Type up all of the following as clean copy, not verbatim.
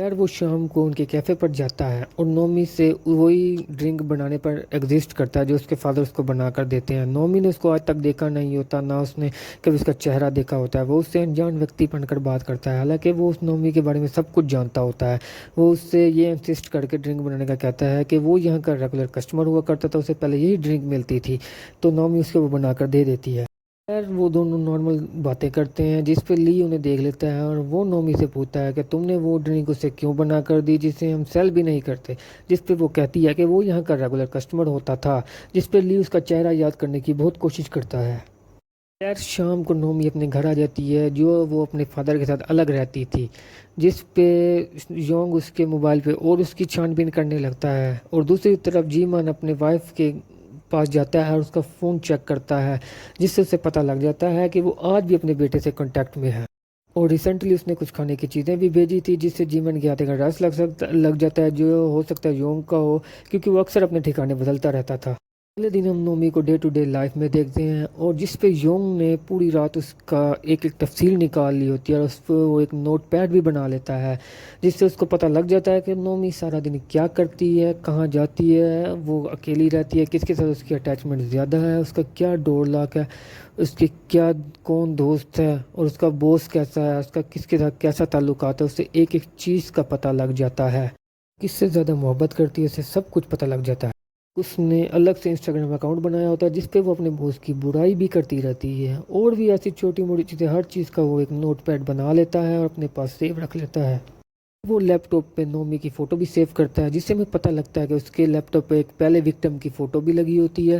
یار وہ شام کو ان کے کیفے پر جاتا ہے اور نومی سے وہی ڈرنک بنانے پر ایگزسٹ کرتا ہے جو اس کے فادر اس کو بنا کر دیتے ہیں۔ نومی نے اس کو آج تک دیکھا نہیں ہوتا، نہ اس نے کبھی اس کا چہرہ دیکھا ہوتا ہے۔ وہ اس سے انجان ویکتی بن کر بات کرتا ہے، حالانکہ وہ اس نومی کے بارے میں سب کچھ جانتا ہوتا ہے۔ وہ اس سے یہ انسسٹ کر کے ڈرنک بنانے کا کہتا ہے کہ وہ یہاں کا ریگولر کسٹمر ہوا کرتا تھا، اسے پہلے یہی ڈرنک ملتی تھی، تو نومی اس کو وہ بنا کر دے دیتی ہے۔ خیر وہ دونوں نارمل باتیں کرتے ہیں جس پہ لی انہیں دیکھ لیتا ہے اور وہ نومی سے پوچھتا ہے کہ تم نے وہ ڈرنک اسے کیوں بنا کر دی جسے ہم سیل بھی نہیں کرتے، جس پہ وہ کہتی ہے کہ وہ یہاں کا ریگولر کسٹمر ہوتا تھا، جس پہ لی اس کا چہرہ یاد کرنے کی بہت کوشش کرتا ہے۔ خیر شام کو نومی اپنے گھر آ جاتی ہے جو وہ اپنے فادر کے ساتھ الگ رہتی تھی، جس پہ یونگ اس کے موبائل پہ اور اس کی چھان بین کرنے لگتا ہے، اور دوسری طرف جی مان اپنے وائف کے پاس جاتا ہے اور اس کا فون چیک کرتا ہے، جس سے اسے پتہ لگ جاتا ہے کہ وہ آج بھی اپنے بیٹے سے کانٹیکٹ میں ہے، اور ریسنٹلی اس نے کچھ کھانے کی چیزیں بھی بھیجی تھی جس سے جیمن کے آتے کا رس لگ جاتا ہے، جو ہو سکتا ہے یونگ کا ہو، کیونکہ وہ اکثر اپنے ٹھکانے بدلتا رہتا تھا۔ اگلے دن ہم نومی کو ڈے ٹو ڈے لائف میں دیکھتے ہیں، اور جس پہ یونگ نے پوری رات اس کا ایک ایک تفصیل نکال لی ہوتی ہے، اور اس پہ وہ ایک نوٹ پیڈ بھی بنا لیتا ہے، جس سے اس کو پتہ لگ جاتا ہے کہ نومی سارا دن کیا کرتی ہے، کہاں جاتی ہے، وہ اکیلی رہتی ہے، کس کے ساتھ اس کی اٹیچمنٹ زیادہ ہے، اس کا کیا ڈور لاک ہے، اس کے کیا کون دوست ہے، اور اس کا بوس کیسا ہے، اس کا کس کے ساتھ کیسا تعلقات ہے، اسے ایک ایک چیز کا پتہ لگ جاتا ہے، کس سے زیادہ محبت کرتی ہے، اسے سب کچھ پتہ لگ جاتا ہے۔ اس نے الگ سے انسٹاگرام اکاؤنٹ بنایا ہوتا ہے جس پہ وہ اپنے بوس کی برائی بھی کرتی رہتی ہے، اور بھی ایسی چھوٹی موٹی چیزیں، ہر چیز کا وہ ایک نوٹ پیڈ بنا لیتا ہے اور اپنے پاس سیو رکھ لیتا ہے۔ وہ لیپ ٹاپ پہ نومی کی فوٹو بھی سیو کرتا ہے، جس سے ہمیں پتہ لگتا ہے کہ اس کے لیپ ٹاپ پہ ایک پہلے وکٹم کی فوٹو بھی لگی ہوتی ہے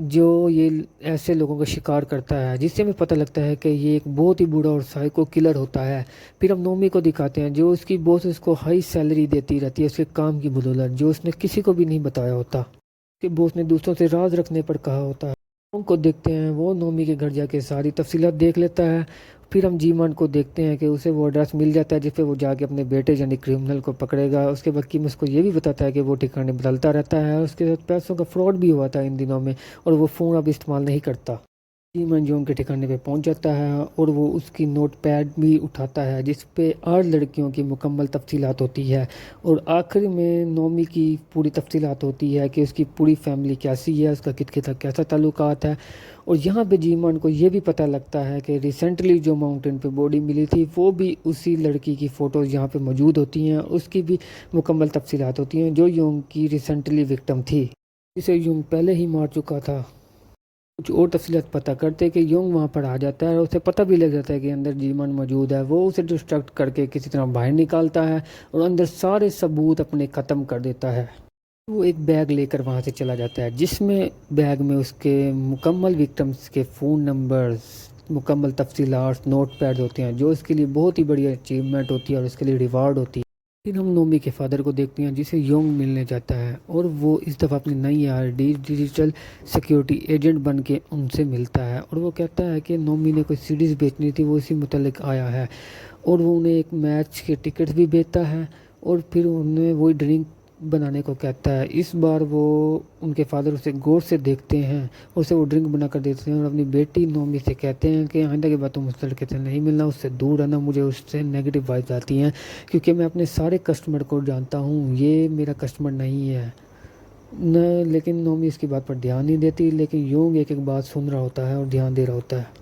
جو یہ ایسے لوگوں کا شکار کرتا ہے، جس سے ہمیں پتہ لگتا ہے کہ یہ ایک بہت ہی بوڑھا اور سائیکو کلر ہوتا ہے۔ پھر ہم نومی کو دکھاتے ہیں جو اس کی باس اس کو ہائی سیلری دیتی رہتی ہے اس کے کام کی بدولت، جو اس نے کسی کو بھی نہیں بتایا ہوتا، کہ باس نے دوسروں سے راز رکھنے پر کہا ہوتا ہے۔ ان کو دیکھتے ہیں وہ نومی کے گھر جا کے ساری تفصیلات دیکھ لیتا ہے۔ پھر ہم جی مان کو دیکھتے ہیں کہ اسے وہ ایڈریس مل جاتا ہے جس پہ وہ جا کے اپنے بیٹے یعنی کرمنل کو پکڑے گا۔ اس کے بعد کیم اس کو یہ بھی بتاتا ہے کہ وہ ٹھکانے بدلتا رہتا ہے، اس کے ساتھ پیسوں کا فراڈ بھی ہوا تھا ان دنوں میں، اور وہ فون اب استعمال نہیں کرتا۔ جیمن جون کے ٹھکانے پہ پہنچ جاتا ہے اور وہ اس کی نوٹ پیڈ بھی اٹھاتا ہے جس پہ 8 لڑکیوں کی مکمل تفصیلات ہوتی ہے، اور آخر میں نومی کی پوری تفصیلات ہوتی ہے کہ اس کی پوری فیملی کیسی ہے، اس کا کس کے ساتھ کیسا تعلقات ہے۔ اور یہاں پہ جیمان کو یہ بھی پتہ لگتا ہے کہ ریسنٹلی جو ماؤنٹین پہ باڈی ملی تھی وہ بھی اسی لڑکی کی فوٹوز یہاں پہ موجود ہوتی ہیں، اس کی بھی مکمل تفصیلات ہوتی ہیں جو یونگ کی ریسنٹلی وکٹم تھی، جسے یونگ پہلے ہی مار چکا تھا۔ کچھ اور تفصیلات پتہ کرتے کہ یونگ وہاں پر آ جاتا ہے اور اسے پتہ بھی لگ جاتا ہے کہ اندر جیمن موجود ہے۔ وہ اسے ڈسٹریکٹ کر کے کسی طرح باہر نکالتا ہے اور اندر سارے ثبوت اپنے ختم کر دیتا ہے۔ وہ ایک بیگ لے کر وہاں سے چلا جاتا ہے جس میں بیگ میں اس کے مکمل وکٹمز کے فون نمبرز، مکمل تفصیلات، نوٹ پیڈ ہوتے ہیں جو اس کے لیے بہت ہی بڑی اچیومنٹ ہوتی ہے اور اس کے لیے ریوارڈ ہوتی ہے۔ پھر ہم نومی کے فادر کو دیکھتے ہیں جسے یونگ ملنے جاتا ہے، اور وہ اس دفعہ اپنی نئی I D digital security agent بن کے ان سے ملتا ہے، اور وہ کہتا ہے کہ نومی نے کوئی سیریز بیچنی تھی، وہ اسی متعلق آیا ہے، اور وہ انہیں ایک میچ کے ٹکٹس بھی بھیجتا ہے، اور پھر انہیں وہی ڈرنک بنانے کو کہتا ہے۔ اس بار وہ ان کے فادر اسے غور سے دیکھتے ہیں، اسے وہ ڈرنک بنا کر دیتے ہیں، اور اپنی بیٹی نومی سے کہتے ہیں کہ آئندہ کے بعد تم اس لڑکے سے نہیں ملنا، اس سے دور رہنا، مجھے اس سے نیگیٹو وائبز آتی ہیں، کیونکہ میں اپنے سارے کسٹمر کو جانتا ہوں، یہ میرا کسٹمر نہیں ہے نہ۔ لیکن نومی اس کی بات پر دھیان نہیں دیتی، لیکن یونگ ایک ایک بات سن رہا ہوتا ہے اور دھیان دے رہا ہوتا ہے۔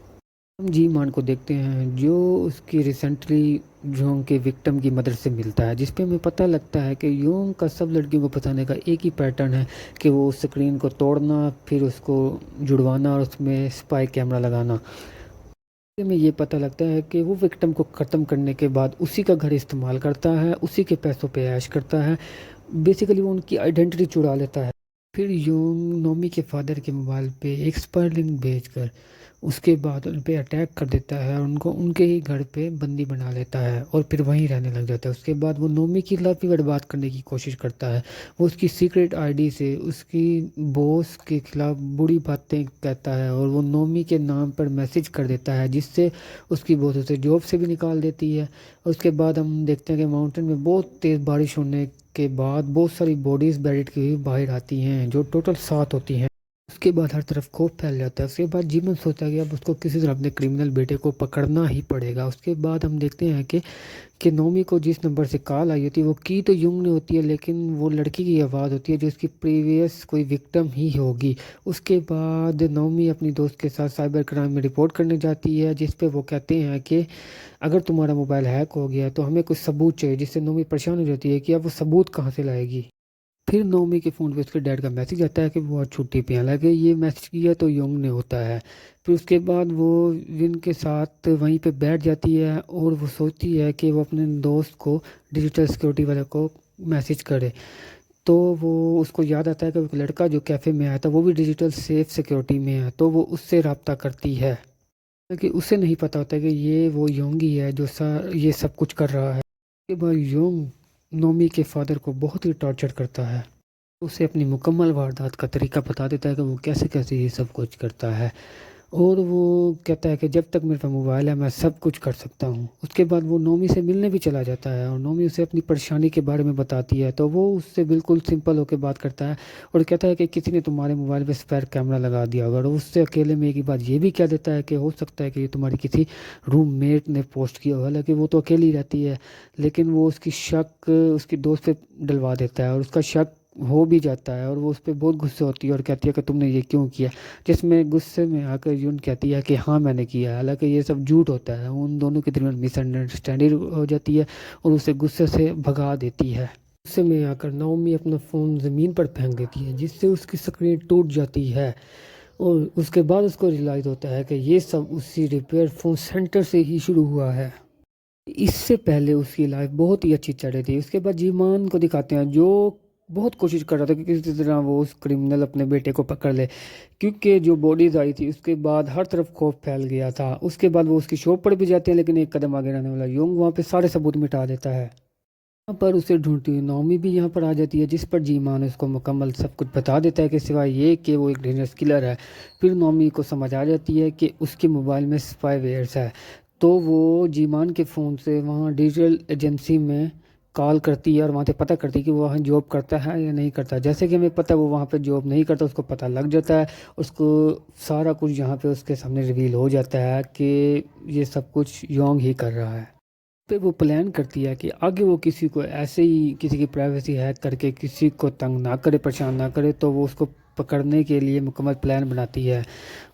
ہم جی مان کو دیکھتے ہیں جو اس کی ریسنٹلی یونگ کے وکٹم کی مدر سے ملتا ہے، جس پہ ہمیں پتہ لگتا ہے کہ یونگ کا سب لڑکیوں کو پھنسانے کا ایک ہی پیٹرن ہے کہ وہ اسکرین کو توڑنا، پھر اس کو جڑوانا اور اس میں اسپائی کیمرہ لگانا۔ ہمیں یہ پتہ لگتا ہے کہ وہ وکٹم کو ختم کرنے کے بعد اسی کا گھر استعمال کرتا ہے، اسی کے پیسوں پہ عیش کرتا ہے، بیسیکلی وہ ان کی آئیڈینٹی چرا لیتا ہے۔ پھر یونگ نومی کے فادر کے موبائل پہ ایک اسپائر لنک بھیج کر اس کے بعد ان پہ اٹیک کر دیتا ہے اور ان کو ان کے ہی گھر پہ بندی بنا لیتا ہے، اور پھر وہیں رہنے لگ جاتا ہے۔ اس کے بعد وہ نومی کی لائف بھی برباد کرنے کی کوشش کرتا ہے، وہ اس کی سیکریٹ آئی ڈی سے اس کی باس کے خلاف بری باتیں کہتا ہے، اور وہ نومی کے نام پر میسج کر دیتا ہے جس سے اس کی باس اسے جاب سے بھی نکال دیتی ہے۔ اور اس کے بعد ہم دیکھتے ہیں کہ ماؤنٹین میں بہت تیز بارش ہونے کے بعد بہت ساری باڈیز بیریڈ کی ہوئی باہر آتی ہیں جو ٹوٹل 7 ہوتی ہیں۔ اس کے بعد ہر طرف خوف پھیل جاتا ہے۔ اس کے بعد جیمن سوچتا ہے کہ اب اس کو کسی طرح اپنے کرمنل بیٹے کو پکڑنا ہی پڑے گا۔ اس کے بعد ہم دیکھتے ہیں کہ نومی کو جس نمبر سے کال آئی ہوتی ہے وہ کی تو یونگ نے ہوتی ہے، لیکن وہ لڑکی کی آواز ہوتی ہے جو اس کی پریویس کوئی وکٹم ہی ہوگی۔ اس کے بعد نومی اپنی دوست کے ساتھ سائبر کرائم میں رپورٹ کرنے جاتی ہے، جس پہ وہ کہتے ہیں کہ اگر تمہارا موبائل ہیک ہو گیا تو ہمیں کچھ ثبوت چاہیے، جس سے نومی پریشان ہو جاتی ہے کہ اب وہ ثبوت کہاں سے لائے گی۔ پھر نومی کے فون پہ اس کے ڈیڈ کا میسج آتا ہے کہ وہ آج چھٹی پہ ہیں، حالانکہ یہ میسج کیا تو یونگ نے ہوتا ہے۔ پھر اس کے بعد وہ ون کے ساتھ وہیں پہ بیٹھ جاتی ہے اور وہ سوچتی ہے کہ وہ اپنے دوست کو ڈیجیٹل سیکورٹی والے کو میسج کرے۔ تو وہ اس کو یاد آتا ہے کہ ایک لڑکا جو کیفے میں آیا تھا وہ بھی ڈیجیٹل سیف سیکورٹی میں ہے، تو وہ اس سے رابطہ کرتی ہے، کہ اسے نہیں پتا ہوتا کہ یہ وہ یونگ ہی ہے جو یہ سب کچھ کر رہا ہے۔ اس کے بعد یونگ نومی کے فادر کو بہت ہی ٹارچر کرتا ہے، اسے اپنی مکمل واردات کا طریقہ بتا دیتا ہے کہ وہ کیسے کیسے یہ سب کچھ کرتا ہے، اور وہ کہتا ہے کہ جب تک میرے پاس موبائل ہے میں سب کچھ کر سکتا ہوں۔ اس کے بعد وہ نومی سے ملنے بھی چلا جاتا ہے اور نومی اسے اپنی پریشانی کے بارے میں بتاتی ہے، تو وہ اس سے بالکل سمپل ہو کے بات کرتا ہے اور کہتا ہے کہ کسی نے تمہارے موبائل پہ اسپیئر کیمرہ لگا دیا ہوگا، اور اس سے اکیلے میں ایک ہی بات یہ بھی کہہ دیتا ہے کہ ہو سکتا ہے کہ یہ تمہاری کسی روم میٹ نے پوسٹ کیا ہو، حالانکہ وہ تو اکیلی رہتی ہے، لیکن وہ اس کی شک اس کی دوست پہ ڈلوا دیتا ہے اور اس کا شک ہو بھی جاتا ہے، اور وہ اس پہ بہت غصے ہوتی ہے اور کہتی ہے کہ تم نے یہ کیوں کیا، جس میں غصے میں آ کر یون کہتی ہے کہ ہاں میں نے کیا ہے، حالانکہ یہ سب جھوٹ ہوتا ہے۔ ان دونوں کے درمیان مس انڈرسٹینڈنگ ہو جاتی ہے اور اسے غصے سے بھگا دیتی ہے۔ غصے میں آ کر ناؤمی اپنا فون زمین پر پھینک دیتی ہے، جس سے اس کی اسکرین ٹوٹ جاتی ہے، اور اس کے بعد اس کو ریلائز ہوتا ہے کہ یہ سب اسی ریپیئر فون سینٹر سے ہی شروع ہوا ہے۔ اس سے پہلے اس کی لائف بہت ہی اچھی چل رہی تھی۔ اس کے بعد جیمان کو دکھاتے ہیں جو بہت کوشش کر رہا تھا کہ کسی طرح وہ اس کرمنل اپنے بیٹے کو پکڑ لے، کیونکہ جو باڈیز آئی تھی اس کے بعد ہر طرف خوف پھیل گیا تھا۔ اس کے بعد وہ اس کی شاپ پر بھی جاتے ہیں، لیکن ایک قدم آگے رہنے والا یونگ وہاں پہ سارے ثبوت مٹا دیتا ہے۔ یہاں پر اسے ڈھونڈتی ہوئی نومی بھی یہاں پر آ جاتی ہے، جس پر جیمان اس کو مکمل سب کچھ بتا دیتا ہے کہ سوائے یہ کہ وہ ایک ڈینجرس کلر ہے۔ پھر نومی کو سمجھ آ جاتی ہے کہ اس کے موبائل میں اسپائی ویئرس ہے، تو وہ جیمان کے فون سے وہاں ڈیجیٹل ایجنسی میں کال کرتی ہے اور وہاں سے پتہ کرتی ہے کہ وہ وہاں جاب کرتا ہے یا نہیں کرتا۔ جیسے کہ ہمیں پتہ وہ وہاں پہ جاب نہیں کرتا، اس کو پتہ لگ جاتا ہے، اس کو سارا کچھ یہاں پہ اس کے سامنے ریویل ہو جاتا ہے کہ یہ سب کچھ یونگ ہی کر رہا ہے۔ پہ وہ پلان کرتی ہے کہ آگے وہ کسی کو ایسے ہی کسی کی پرائیویسی ہیک کر کے کسی کو تنگ نہ کرے، پریشان نہ کرے، تو وہ اس کو پکڑنے کے لیے مکمل پلان بناتی ہے۔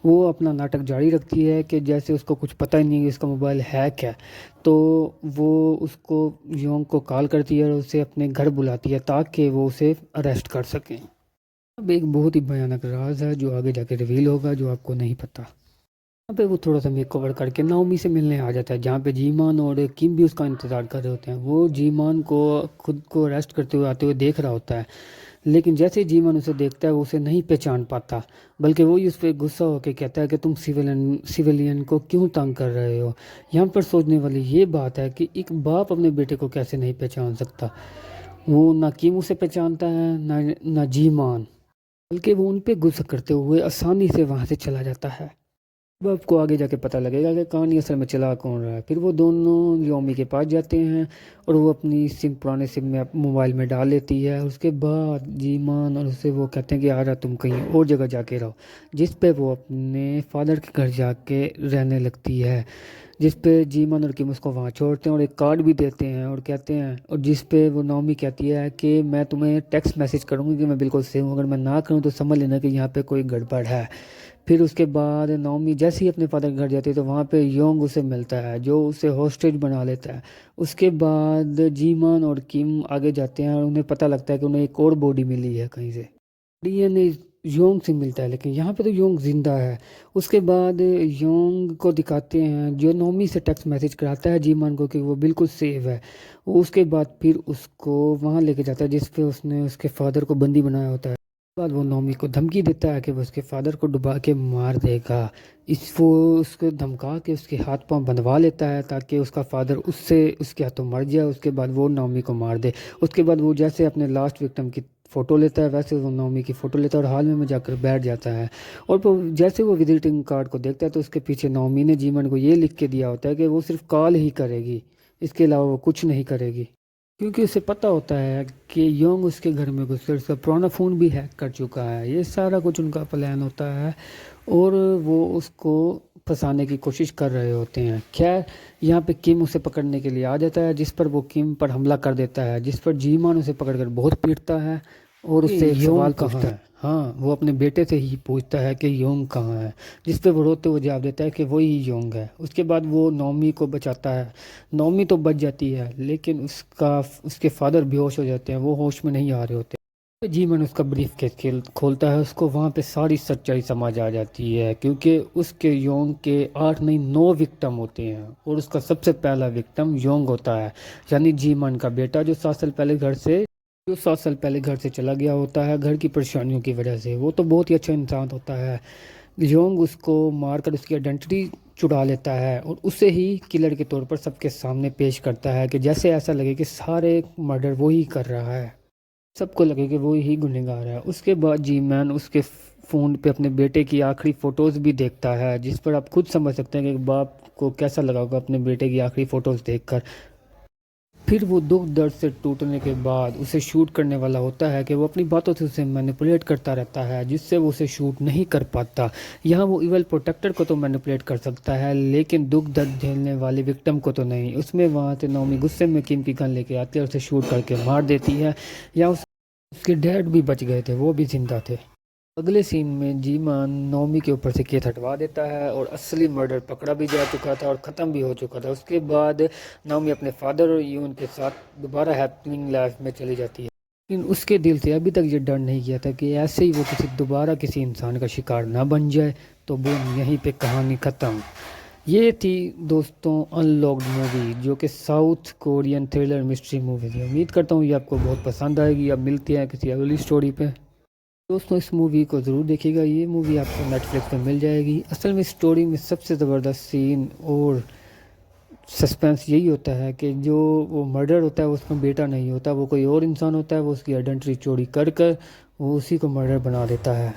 وہ اپنا ناٹک جاری رکھتی ہے کہ جیسے اس کو کچھ پتہ ہی نہیں کہ اس کا موبائل ہیک ہے، تو وہ اس کو یونگ کو کال کرتی ہے اور اسے اپنے گھر بلاتی ہے تاکہ وہ اسے اریسٹ کر سکیں۔ اب ایک بہت ہی بھیانک راز ہے جو آگے جا کے ریویل ہوگا، جو آپ کو نہیں پتہ۔ یہاں پہ وہ تھوڑا سا میک اوور کر کے ناؤمی سے ملنے آ جاتا ہے، جہاں پہ جیمان اور کم بھی اس کا انتظار کر رہے ہوتے ہیں۔ وہ جیمان کو خود کو اریسٹ کرتے ہوئے آتے ہوئے دیکھ رہا ہوتا ہے، لیکن جیسے ہی جیمان اسے دیکھتا ہے وہ اسے نہیں پہچان پاتا، بلکہ وہی اس پہ غصہ ہو کے کہتا ہے کہ تم سویلین کو کیوں تنگ کر رہے ہو۔ یہاں پر سوچنے والی یہ بات ہے کہ ایک باپ اپنے بیٹے کو کیسے نہیں پہچان سکتا۔ وہ نہ کیم اسے پہچانتا ہے نہ جیمان، بلکہ وہ ان پہ غصہ کرتے ہوئے آسانی سے وہاں سے چلا جاتا ہے۔ اب آپ کو آگے جا کے پتہ لگے گا کہ کہانی اصل میں چلا کون رہا ہے۔ پھر وہ دونوں یومی کے پاس جاتے ہیں اور وہ اپنی پرانے سم میں موبائل میں ڈال لیتی ہے۔ اس کے بعد جیمان اور اسے وہ کہتے ہیں کہ آجا تم کہیں اور جگہ جا کے رہو، جس پہ وہ اپنے فادر کے گھر جا کے رہنے لگتی ہے، جس پہ جیمان اور کم اس کو وہاں چھوڑتے ہیں اور ایک کارڈ بھی دیتے ہیں اور کہتے ہیں، اور جس پہ وہ نومی کہتی ہے کہ میں تمہیں ٹیکسٹ میسج کروں گی کہ میں بالکل سیف ہوں، اگر میں نہ کروں تو سمجھ لینا کہ یہاں پہ کوئی گڑبڑ ہے۔ پھر اس کے بعد نومی جیسے ہی اپنے فادر کے گھر جاتی ہے تو وہاں پہ یونگ اسے ملتا ہے جو اسے ہوسٹیج بنا لیتا ہے۔ اس کے بعد جیمان اور کم آگے جاتے ہیں اور انہیں پتہ لگتا ہے کہ انہیں ایک اور باڈی ملی ہے کہیں سے، ڈی این اے یونگ سے ملتا ہے، لیکن یہاں پہ تو یونگ زندہ ہے۔ اس کے بعد یونگ کو دکھاتے ہیں جو نومی سے ٹیکسٹ میسج کراتا ہے جیمان کو کہ وہ بالکل سیف ہے۔ اس کے بعد پھر اس کو وہاں لے کے جاتا ہے جس پہ اس نے اس کے فادر کو بندی بنایا ہوتا ہے۔ اس کے بعد وہ نومی کو دھمکی دیتا ہے کہ وہ اس کے فادر کو ڈبا کے مار دے گا۔ وہ اس کو دھمکا کے اس کے ہاتھ پاؤں بندھوا لیتا ہے تاکہ اس کا فادر اس کے ہاتھوں مر جائے۔ اس کے بعد وہ نومی کو مار دے۔ اس کے بعد وہ جیسے اپنے لاسٹ وکٹم کی فوٹو لیتا ہے ویسے وہ نومی کی فوٹو لیتا ہے اور حال میں جا کر بیٹھ جاتا ہے، اور جیسے وہ وزٹنگ کارڈ کو دیکھتا ہے تو اس کے پیچھے نومی نے جیمن کو یہ لکھ کے دیا ہوتا ہے کہ وہ صرف کال ہی کرے گی، اس کے علاوہ وہ کچھ نہیں کرے گی۔ کیونکہ اسے پتہ ہوتا ہے کہ یونگ اس کے گھر میں گھس کر اس کا پرانا فون بھی ہیک کر چکا ہے. یہ سارا کچھ ان کا پلان ہوتا ہے اور وہ اس کو پھنسانے کی کوشش کر رہے ہوتے ہیں. خیر یہاں پہ کم اسے پکڑنے کے لیے آ جاتا ہے، جس پر وہ کم پر حملہ کر دیتا ہے، جس پر جی مان اسے پکڑ کر بہت پیٹتا ہے اور اس سے ایک سوال پوچھتا ہے. ہاں وہ اپنے بیٹے سے ہی پوچھتا ہے کہ یونگ کہاں ہے، جس پہ وہ روتے ہوئے جواب دیتا ہے کہ وہی یونگ ہے. اس کے بعد وہ نومی کو بچاتا ہے. نومی تو بچ جاتی ہے لیکن اس کے فادر بے ہوش ہو جاتے ہیں، وہ ہوش میں نہیں آ رہے ہوتے. جی من اس کا بریف کیس کھولتا ہے، اس کو وہاں پہ ساری سچائی سمجھ آ جاتی ہے کیونکہ اس کے یونگ کے 8 نہیں 9 وکٹم ہوتے ہیں اور اس کا سب سے پہلا وکٹم یونگ ہوتا ہے، یعنی جی من کا بیٹا جو 7 سال پہلے گھر سے چلا گیا ہوتا ہے گھر کی پریشانیوں کی وجہ سے. وہ تو بہت ہی اچھا انسان ہوتا ہے. یونگ اس کو مار کر اس کی آئیڈینٹی چڑا لیتا ہے اور اسے ہی کلر کے طور پر سب کے سامنے پیش کرتا ہے کہ جیسے ایسا لگے کہ سارے مرڈر وہی کر رہا ہے، سب کو لگے کہ وہ ہی گنہگار ہے. اس کے بعد جی مین اس کے فون پہ اپنے بیٹے کی آخری فوٹوز بھی دیکھتا ہے، جس پر آپ خود سمجھ سکتے ہیں کہ باپ کو کیسا لگا ہوگا اپنے بیٹے کی آخری فوٹوز دیکھ کر. پھر وہ دکھ درد سے ٹوٹنے کے بعد اسے شوٹ کرنے والا ہوتا ہے کہ وہ اپنی باتوں سے اسے مینیپولیٹ کرتا رہتا ہے جس سے وہ اسے شوٹ نہیں کر پاتا. یہاں وہ ایول پروٹیکٹر کو تو مینیپولیٹ کر سکتا ہے لیکن دکھ درد جھیلنے والی وکٹم کو تو نہیں. اس میں وہاں سے نومی غصے میں کم کی گن لے کے آتی ہے اور اسے شوٹ کر کے مار دیتی ہے. یا اس کے ڈیڈ بھی بچ گئے تھے، وہ بھی زندہ تھے. اگلے سین میں جی مان نومی کے اوپر سے کیس ہٹوا دیتا ہے اور اصلی مرڈر پکڑا بھی جا چکا تھا اور ختم بھی ہو چکا تھا. اس کے بعد نومی اپنے فادر اور یون کے ساتھ دوبارہ ہیپننگ لائف میں چلی جاتی ہے، لیکن اس کے دل سے ابھی تک یہ ڈر نہیں کیا تھا کہ ایسے ہی وہ دوبارہ کسی انسان کا شکار نہ بن جائے. تو بوم یہیں پہ کہانی ختم. یہ تھی دوستوں ان لاکڈ مووی جو کہ south Korean thriller mystery movie تھی. امید کرتا ہوں یہ آپ کو بہت پسند آئے گی. اب ملتے ہیں کسی اگلی سٹوری پہ. دوستوں اس مووی کو ضرور دیکھیے گا، یہ مووی آپ کو نیٹ فلکس پہ مل جائے گی. اصل میں سٹوری میں سب سے زبردست سین اور سسپینس یہی ہوتا ہے کہ جو وہ مرڈر ہوتا ہے اس میں بیٹا نہیں ہوتا، وہ کوئی اور انسان ہوتا ہے. وہ اس کی آئیڈینٹی چوری کر وہ اسی کو مرڈر بنا دیتا ہے.